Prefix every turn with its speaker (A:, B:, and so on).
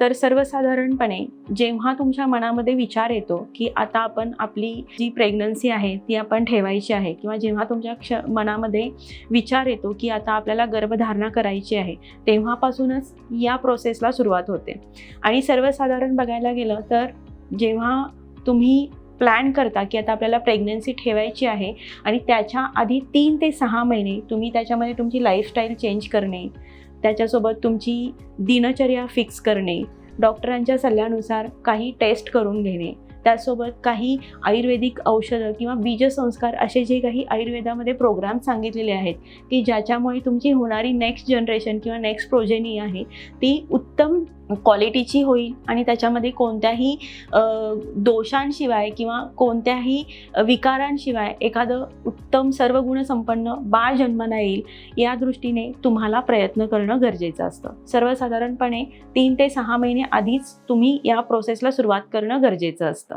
A: तर सर्वसाधारणपणे जेव्हा तुमच्या मनामध्ये विचार येतो की आता आपण आपली जी प्रेग्नन्सी आहे ती आपण ठेवायची आहे, किंवा जेव्हा तुमच्या मनामध्ये विचार येतो की आता आपल्याला गर्भधारणा करायची आहे, तेव्हापासूनच या प्रोसेसला सुरुवात होते. आणि सर्वसाधारण बघायला गेलं तर जेव्हा तुम्ही प्लॅन करता की आता आपल्याला प्रेग्नन्सी ठेवायची आहे आणि त्याच्या आधी 3 ते 6 महिने तुम्ही त्याच्यामध्ये तुमची लाईफस्टाईल चेंज करणे, त्याच्यासोबत तुमची दिनचर्या फिक्स करणे, डॉक्टरांच्या सल्ल्यानुसार काही टेस्ट करून घेणे, त्यासोबत काही आयुर्वेदिक औषधं किंवा बीजसंस्कार असे जे काही आयुर्वेदामध्ये प्रोग्राम सांगितलेले आहेत की ज्याच्यामुळे तुमची होणारी नेक्स्ट जनरेशन किंवा नेक्स्ट प्रोजेनी आहे ती उत्तम क्वालिटीची होईल आणि त्याच्यामध्ये कोणत्याही दोषांशिवाय किंवा कोणत्याही विकारांशिवाय एखादं उत्तम सर्वगुणसंपन्न बाळ जन्माला येईल, या दृष्टीने तुम्हाला प्रयत्न करणं गरजेचं असतं. सर्वसाधारणपणे 3 ते 6 महिने आधीच तुम्ही या प्रोसेसला सुरुवात करणं गरजेचं असतं.